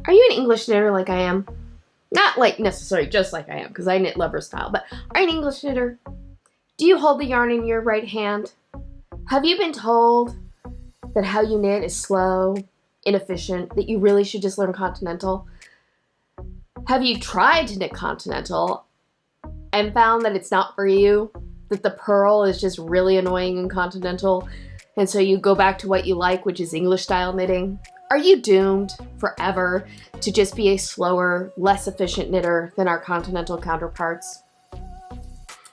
Are you an English knitter like I am? Not like necessarily just like I am, because I knit lover style, but are you an English knitter? Do you hold the yarn in your right hand? Have you been told that how you knit is slow, inefficient, that you really should just learn Continental? Have you tried to knit Continental and found that it's not for you? That the purl is just really annoying in Continental, and so you go back to what you like, which is English style knitting? Are you doomed forever to just be a slower, less efficient knitter than our Continental counterparts?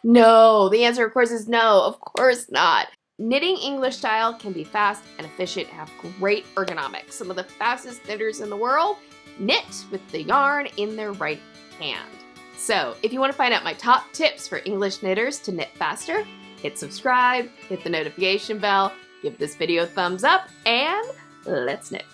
No, the answer of course is no, of course not. Knitting English style can be fast and efficient and have great ergonomics. Some of the fastest knitters in the world knit with the yarn in their right hand. So if you want to find out my top tips for English knitters to knit faster, hit subscribe, hit the notification bell, give this video a thumbs up, and let's knit.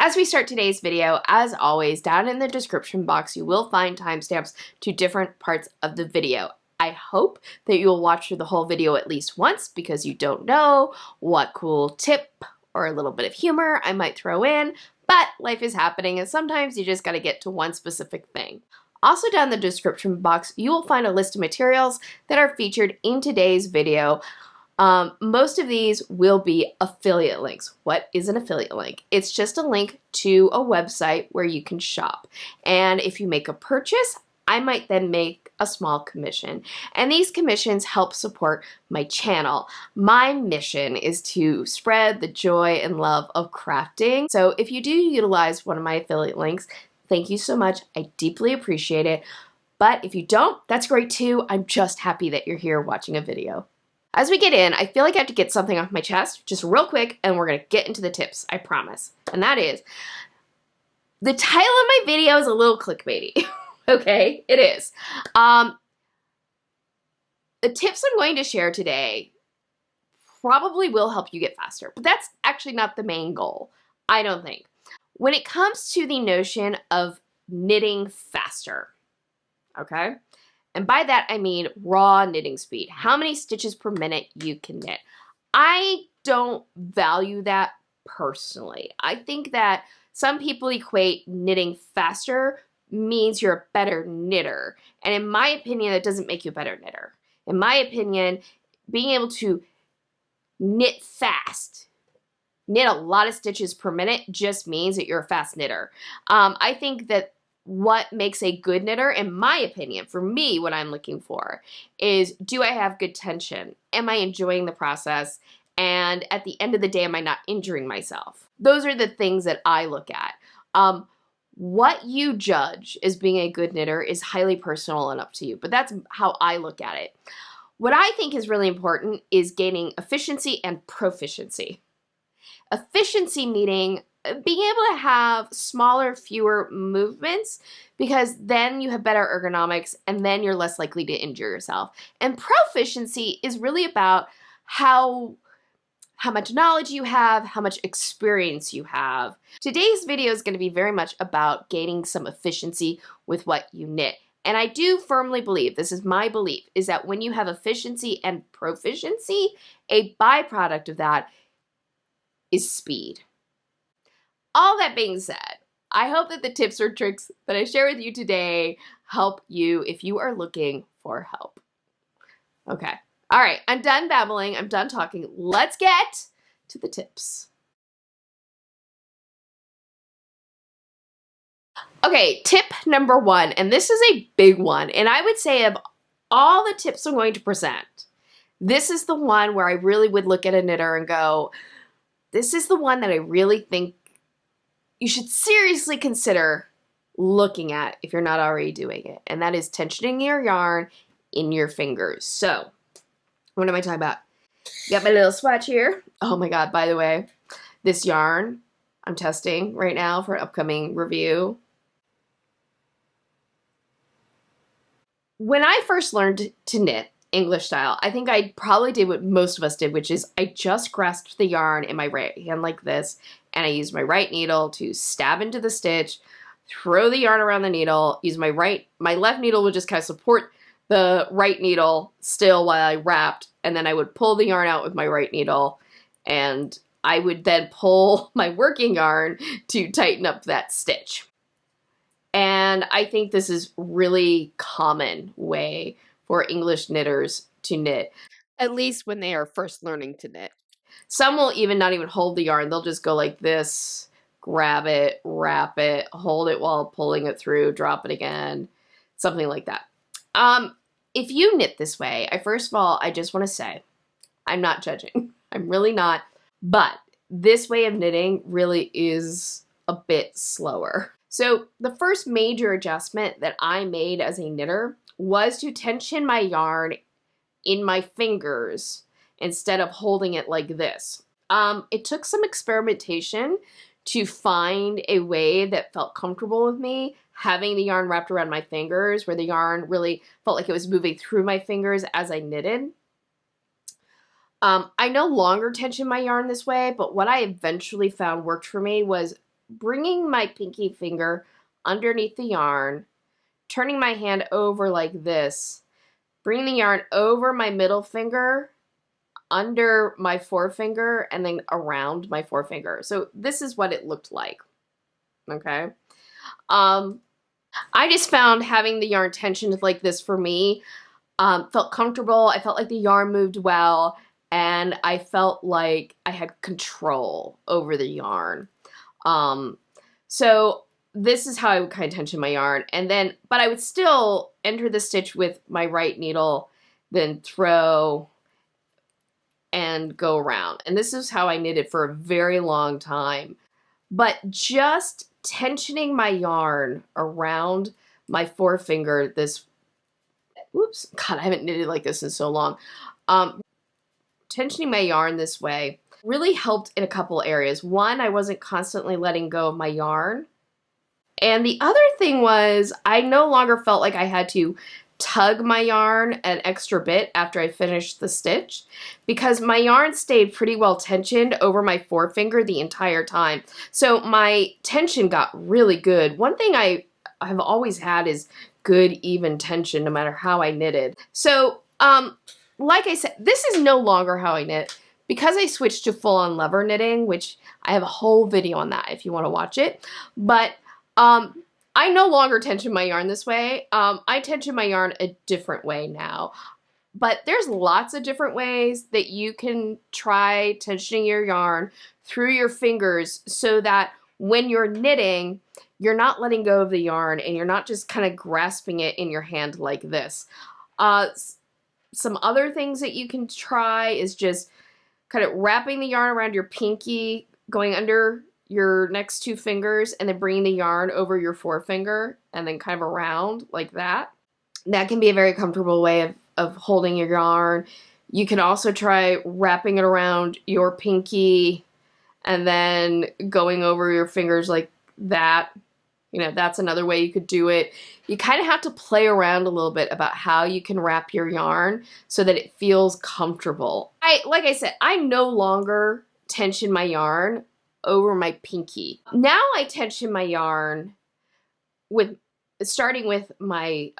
As we start today's video, as always, down in the description box, you will find timestamps to different parts of the video. I hope that you will watch through the whole video at least once because you don't know what cool tip or a little bit of humor I might throw in, but life is happening and sometimes you just gotta get to one specific thing. Also down in the description box, you will find a list of materials that are featured in today's video. Most of these will be affiliate links. What is an affiliate link? It's just a link to a website where you can shop. And if you make a purchase, I might then make a small commission. And these commissions help support my channel. My mission is to spread the joy and love of crafting. So if you do utilize one of my affiliate links, thank you so much. I deeply appreciate it. But if you don't, that's great too. I'm just happy that you're here watching a video. As we get in, I feel like I have to get something off my chest just real quick and we're gonna get into the tips, I promise. And that is, the title of my video is a little clickbaity, okay? It is. The tips I'm going to share today probably will help you get faster, but that's actually not the main goal, I don't think. When it comes to the notion of knitting faster, okay? And by that, I mean raw knitting speed. How many stitches per minute you can knit. I don't value that personally. I think that some people equate knitting faster means you're a better knitter. And in my opinion, that doesn't make you a better knitter. In my opinion, being able to knit fast, knit a lot of stitches per minute just means that you're a fast knitter. I think that what makes a good knitter, in my opinion, for me, what I'm looking for is, do I have good tension? Am I enjoying the process? And at the end of the day, am I not injuring myself? Those are the things that I look at. What you judge as being a good knitter is highly personal and up to you, but that's how I look at it. What I think is really important is gaining efficiency and proficiency. Efficiency meaning being able to have smaller, fewer movements, because then you have better ergonomics and then you're less likely to injure yourself. And proficiency is really about how much knowledge you have, how much experience you have. Today's video is going to be very much about gaining some efficiency with what you knit. And I do firmly believe, this is my belief, is that when you have efficiency and proficiency, a byproduct of that is speed. All that being said, I hope that the tips or tricks that I share with you today help you if you are looking for help. Okay. All right. I'm done babbling. I'm done talking. Let's get to the tips. Okay. Tip number one, and this is a big one. And I would say of all the tips I'm going to present, this is the one where I really would look at a knitter and go, this is the one that I really think you should seriously consider looking at if you're not already doing it. And that is tensioning your yarn in your fingers. So, what am I talking about? Got my little swatch here. Oh my God, by the way, this yarn I'm testing right now for an upcoming review. When I first learned to knit English style, I think I probably did what most of us did, which is I just grasped the yarn in my right hand like this, and I used my right needle to stab into the stitch, throw the yarn around the needle, use my left needle would just kind of support the right needle still while I wrapped, and then I would pull the yarn out with my right needle and I would then pull my working yarn to tighten up that stitch. And I think this is really common way for English knitters to knit. At least when they are first learning to knit. Some will even not even hold the yarn. They'll just go like this, grab it, wrap it, hold it while pulling it through, drop it again, something like that. If you knit this way, first of all, I just want to say, I'm not judging. I'm really not. But this way of knitting really is a bit slower. So the first major adjustment that I made as a knitter was to tension my yarn in my fingers instead of holding it like this. It took some experimentation to find a way that felt comfortable with me, having the yarn wrapped around my fingers, where the yarn really felt like it was moving through my fingers as I knitted. I no longer tension my yarn this way, but what I eventually found worked for me was bringing my pinky finger underneath the yarn, turning my hand over like this, bringing the yarn over my middle finger, under my forefinger, and then around my forefinger. So this is what it looked like, okay? I just found having the yarn tensioned like this for me felt comfortable. I felt like the yarn moved well, and I felt like I had control over the yarn. So this is how I would kind of tension my yarn, and then, but I would still enter the stitch with my right needle, then throw and go around. And this is how I knitted for a very long time. But just tensioning my yarn around my forefinger, this, whoops, God, I haven't knitted like this in so long. Tensioning my yarn this way really helped in a couple areas. One, I wasn't constantly letting go of my yarn. And the other thing was I no longer felt like I had to tug my yarn an extra bit after I finished the stitch, because my yarn stayed pretty well tensioned over my forefinger the entire time. So my tension got really good. One thing I have always had is good even tension no matter how I knitted. So like I said, this is no longer how I knit because I switched to full-on lever knitting, which I have a whole video on that if you want to watch it. But I no longer tension my yarn this way. I tension my yarn a different way now. But there's lots of different ways that you can try tensioning your yarn through your fingers so that when you're knitting, you're not letting go of the yarn and you're not just kind of grasping it in your hand like this. Some other things that you can try is just kind of wrapping the yarn around your pinky, going under your next two fingers, and then bringing the yarn over your forefinger and then kind of around like that. That can be a very comfortable way of holding your yarn. You can also try wrapping it around your pinky and then going over your fingers like that. You know, that's another way you could do it. You kind of have to play around a little bit about how you can wrap your yarn so that it feels comfortable. Like I said, I no longer tension my yarn over my pinky. Now I tension my yarn starting with my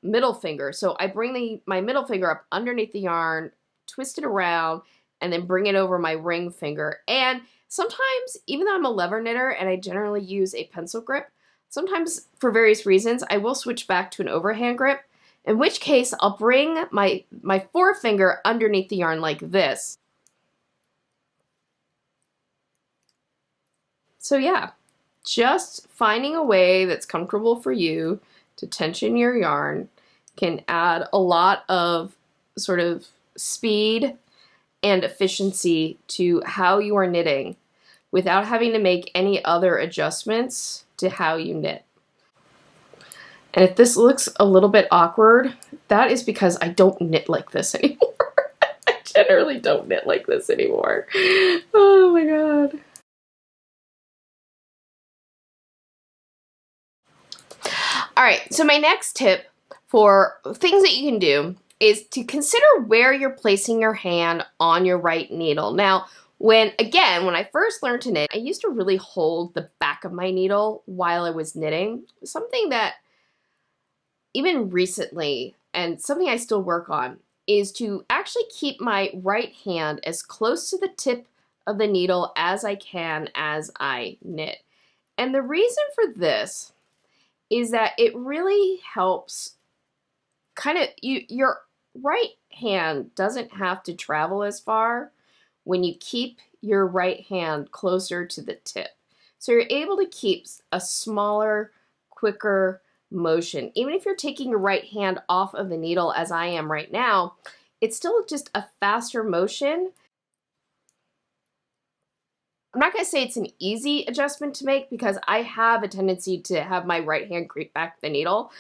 middle finger. So I bring my middle finger up underneath the yarn, twist it around, and then bring it over my ring finger. And sometimes, even though I'm a lever knitter and I generally use a pencil grip, sometimes for various reasons I will switch back to an overhand grip, in which case I'll bring my forefinger underneath the yarn like this. So yeah, just finding a way that's comfortable for you to tension your yarn can add a lot of sort of speed and efficiency to how you are knitting without having to make any other adjustments to how you knit. And if this looks a little bit awkward, that is because I don't knit like this anymore. I generally don't knit like this anymore. Oh my God. All right, so my next tip for things that you can do is to consider where you're placing your hand on your right needle. Now, when I first learned to knit, I used to really hold the back of my needle while I was knitting. Something that even recently, and something I still work on, is to actually keep my right hand as close to the tip of the needle as I can as I knit. And the reason for this is that it really helps your right hand doesn't have to travel as far when you keep your right hand closer to the tip. So you're able to keep a smaller, quicker motion. Even if you're taking your right hand off of the needle as I am right now, it's still just a faster motion. I'm not going to say it's an easy adjustment to make because I have a tendency to have my right hand creep back the needle.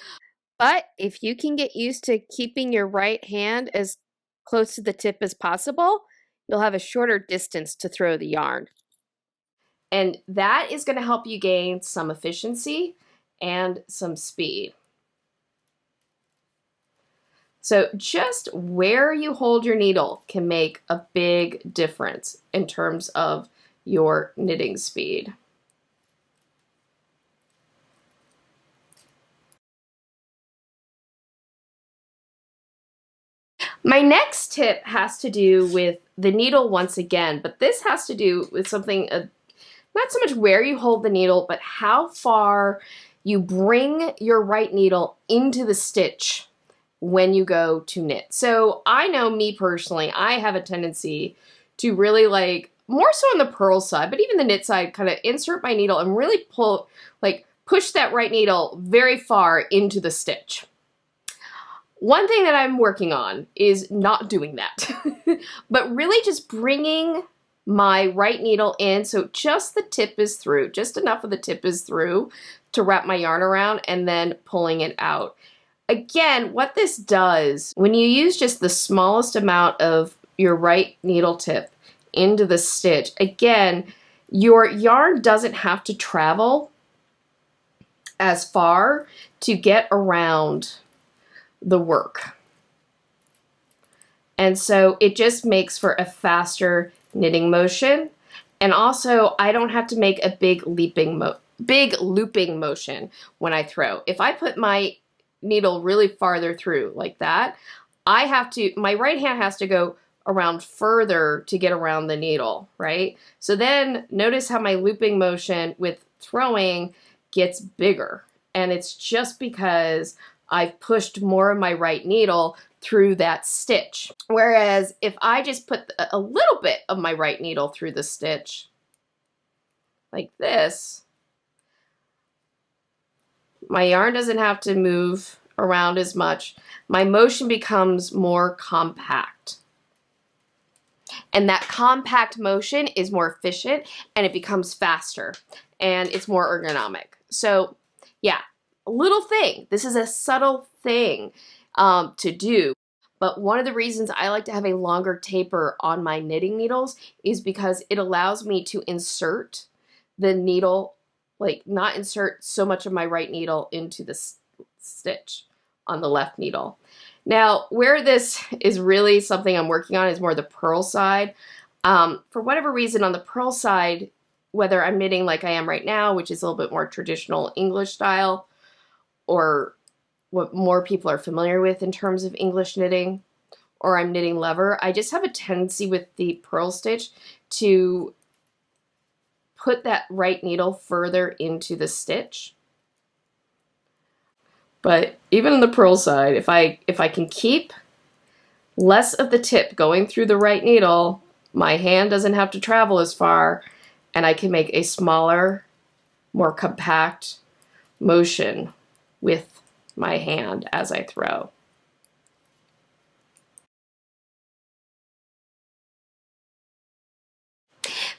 But if you can get used to keeping your right hand as close to the tip as possible, you'll have a shorter distance to throw the yarn. And that is going to help you gain some efficiency and some speed. So just where you hold your needle can make a big difference in terms of your knitting speed. My next tip has to do with the needle once again, but this has to do with something, not so much where you hold the needle, but how far you bring your right needle into the stitch when you go to knit. So I know me personally, I have a tendency to really more so on the purl side, but even the knit side, kind of insert my needle and really push that right needle very far into the stitch. One thing that I'm working on is not doing that, but really just bringing my right needle in so just the tip is through, just enough of the tip is through to wrap my yarn around and then pulling it out. Again, what this does, when you use just the smallest amount of your right needle tip into the stitch, again, your yarn doesn't have to travel as far to get around the work. And so it just makes for a faster knitting motion. And also, I don't have to make a big looping motion when I throw. If I put my needle really farther through like that, my right hand has to go around further to get around the needle, right? So then notice how my looping motion with throwing gets bigger. And it's just because I've pushed more of my right needle through that stitch. Whereas if I just put a little bit of my right needle through the stitch, like this, my yarn doesn't have to move around as much. My motion becomes more compact. And that compact motion is more efficient and it becomes faster and it's more ergonomic. So yeah, a little thing. This is a subtle thing to do. But one of the reasons I like to have a longer taper on my knitting needles is because it allows me to insert the needle, not insert so much of my right needle into the stitch on the left needle. Now, where this is really something I'm working on is more the purl side. For whatever reason, on the purl side, whether I'm knitting like I am right now, which is a little bit more traditional English style, or what more people are familiar with in terms of English knitting, or I'm knitting lever, I just have a tendency with the purl stitch to put that right needle further into the stitch. But even on the purl side, if I can keep less of the tip going through the right needle, my hand doesn't have to travel as far, and I can make a smaller, more compact motion with my hand as I throw.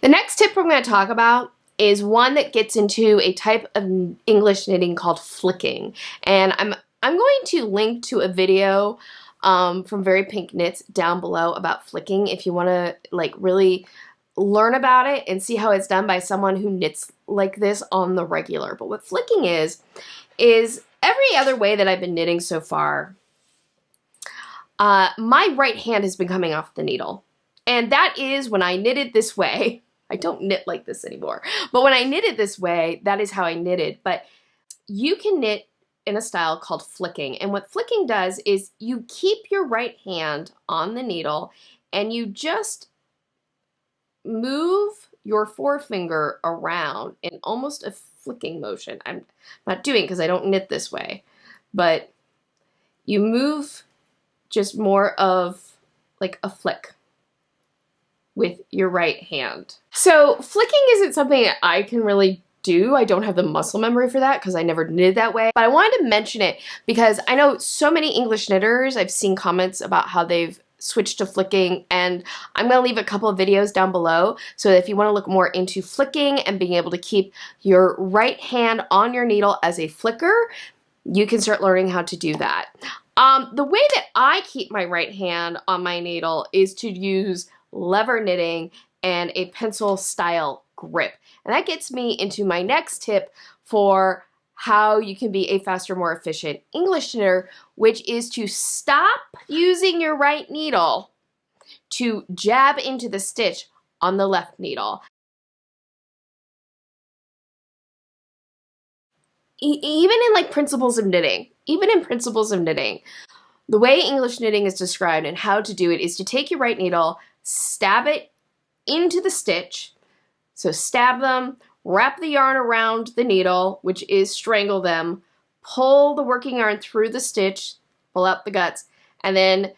The next tip we're going to talk about is one that gets into a type of English knitting called flicking. And I'm going to link to a video from Very Pink Knits down below about flicking if you want to really learn about it and see how it's done by someone who knits like this on the regular. But what flicking is every other way that I've been knitting so far, my right hand has been coming off the needle. And that is when I knitted this way. I don't knit like this anymore. But when I knitted this way, that is how I knitted. But you can knit in a style called flicking. And what flicking does is you keep your right hand on the needle and you just move your forefinger around in almost a flicking motion. I'm not doing because I don't knit this way, but you move just more of like a flick with your right hand. So flicking isn't something that I can really do. I don't have the muscle memory for that because I never knitted that way. But I wanted to mention it because I know so many English knitters, I've seen comments about how they've switched to flicking, and I'm going to leave a couple of videos down below so that if you want to look more into flicking and being able to keep your right hand on your needle as a flicker, you can start learning how to do that. The way that I keep my right hand on my needle is to use lever knitting and a pencil style grip. And that gets me into my next tip for how you can be a faster, more efficient English knitter, which is to stop using your right needle to jab into the stitch on the left needle. Even in like principles of knitting, the way English knitting is described and how to do it is to take your right needle, stab it into the stitch. So stab them, wrap the yarn around the needle, which is strangle them, pull the working yarn through the stitch, pull out the guts, and then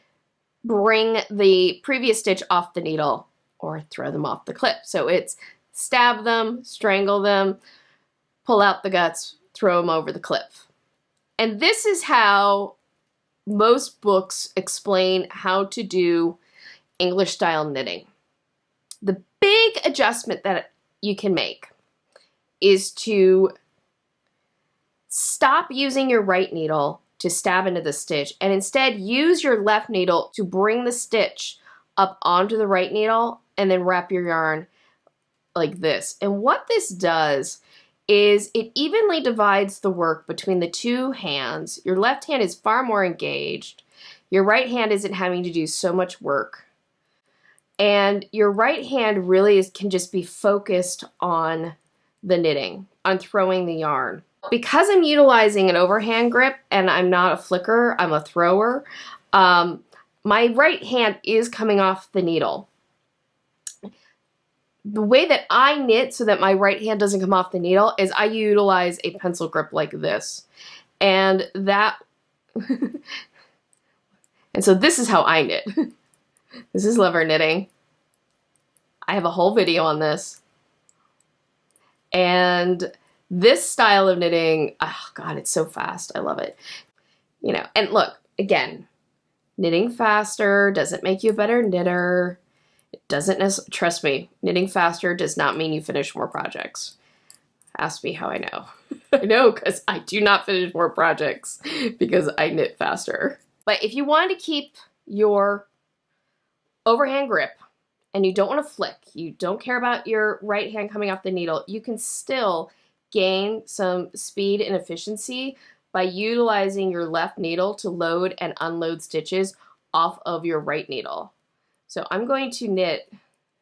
bring the previous stitch off the needle or throw them off the clip. So it's stab them, strangle them, pull out the guts, throw them over the clip. And this is how most books explain how to do English style knitting. The big adjustment that you can make is to stop using your right needle to stab into the stitch and instead use your left needle to bring the stitch up onto the right needle and then wrap your yarn like this. And what this does is it evenly divides the work between the two hands. Your left hand is far more engaged. Your right hand isn't having to do so much work. And your right hand really can just be focused on the knitting, on throwing the yarn. Because I'm utilizing an overhand grip and I'm not a flicker, I'm a thrower, my right hand is coming off the needle. The way that I knit so that my right hand doesn't come off the needle is I utilize a pencil grip like this. And that, and so this is how I knit. This is lever knitting. I have a whole video on this. And this style of knitting, oh God, it's so fast. I love it. You know, and look, again, knitting faster doesn't make you a better knitter. It doesn't, trust me, knitting faster does not mean you finish more projects. Ask me how I know. I know because I do not finish more projects because I knit faster. But if you want to keep your overhand grip and you don't want to flick, you don't care about your right hand coming off the needle, you can still gain some speed and efficiency by utilizing your left needle to load and unload stitches off of your right needle. So I'm going to knit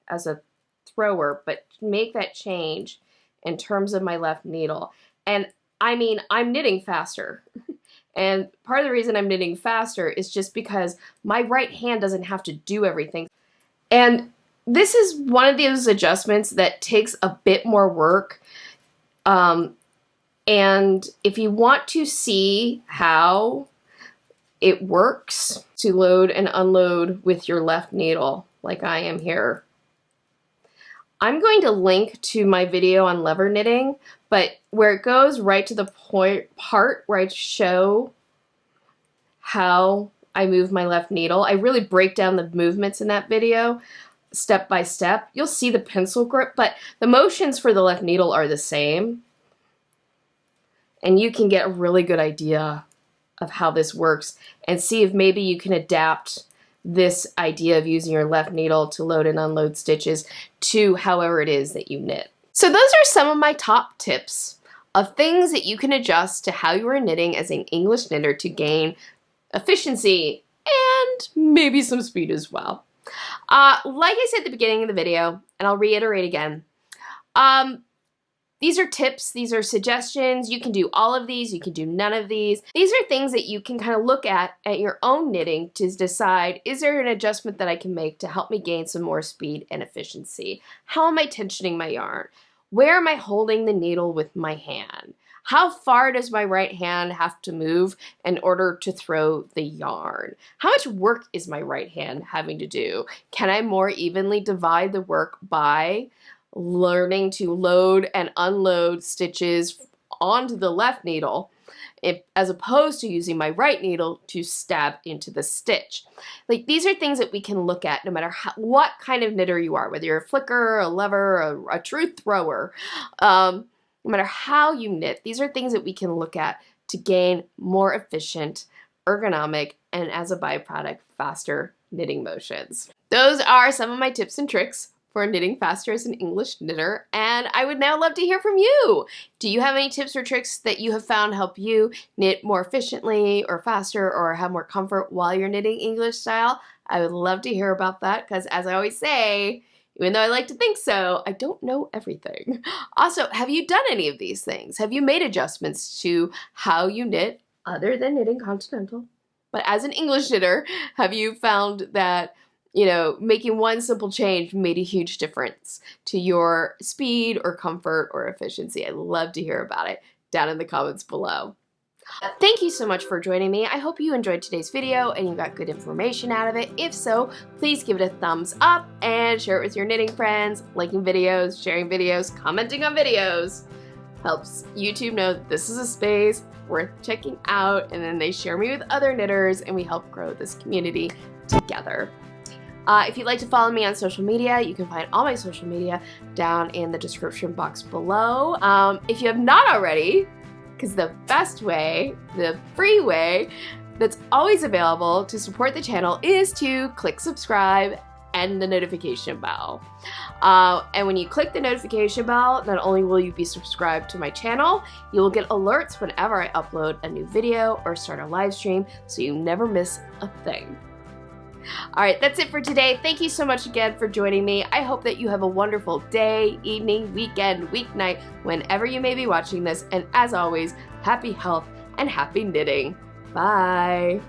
as a thrower, but make that change in terms of my left needle. And I mean, I'm knitting faster. And part of the reason I'm knitting faster is just because my right hand doesn't have to do everything. And this is one of those adjustments that takes a bit more work. And if you want to see how it works to load and unload with your left needle, like I am here, I'm going to link to my video on lever knitting, but where it goes right to the part where I show how I move my left needle, I really break down the movements in that video step by step. You'll see the pencil grip, but the motions for the left needle are the same. And you can get a really good idea of how this works and see if maybe you can adapt this idea of using your left needle to load and unload stitches to however it is that you knit. So those are some of my top tips of things that you can adjust to how you are knitting as an English knitter to gain efficiency and maybe some speed as well. Like I said at the beginning of the video, and I'll reiterate again, These are tips, these are suggestions. You can do all of these, you can do none of these. These are things that you can kind of look at your own knitting to decide, is there an adjustment that I can make to help me gain some more speed and efficiency? How am I tensioning my yarn? Where am I holding the needle with my hand? How far does my right hand have to move in order to throw the yarn? How much work is my right hand having to do? Can I more evenly divide the work by learning to load and unload stitches onto the left needle as opposed to using my right needle to stab into the stitch? Like, these are things that we can look at no matter what kind of knitter you are, whether you're a flicker, a lever, a truth thrower, no matter how you knit. These are things that we can look at to gain more efficient, ergonomic, and as a byproduct, faster knitting motions. Those are some of my tips and tricks for knitting faster as an English knitter, and I would now love to hear from you. Do you have any tips or tricks that you have found help you knit more efficiently or faster or have more comfort while you're knitting English style? I would love to hear about that, because as I always say, even though I like to think so, I don't know everything. Also, have you done any of these things? Have you made adjustments to how you knit other than knitting Continental? But as an English knitter, have you found that making one simple change made a huge difference to your speed or comfort or efficiency? I'd love to hear about it down in the comments below. Thank you so much for joining me. I hope you enjoyed today's video and you got good information out of it. If so, please give it a thumbs up and share it with your knitting friends. Liking videos, sharing videos, commenting on videos helps YouTube know that this is a space worth checking out, and then they share me with other knitters and we help grow this community together. If you'd like to follow me on social media, you can find all my social media down in the description box below. If you have not already, because the best way, the free way that's always available to support the channel is to click subscribe and the notification bell. And when you click the notification bell, not only will you be subscribed to my channel, you will get alerts whenever I upload a new video or start a live stream, so you never miss a thing. All right, that's it for today. Thank you so much again for joining me. I hope that you have a wonderful day, evening, weekend, weeknight, whenever you may be watching this. And as always, happy health and happy knitting. Bye.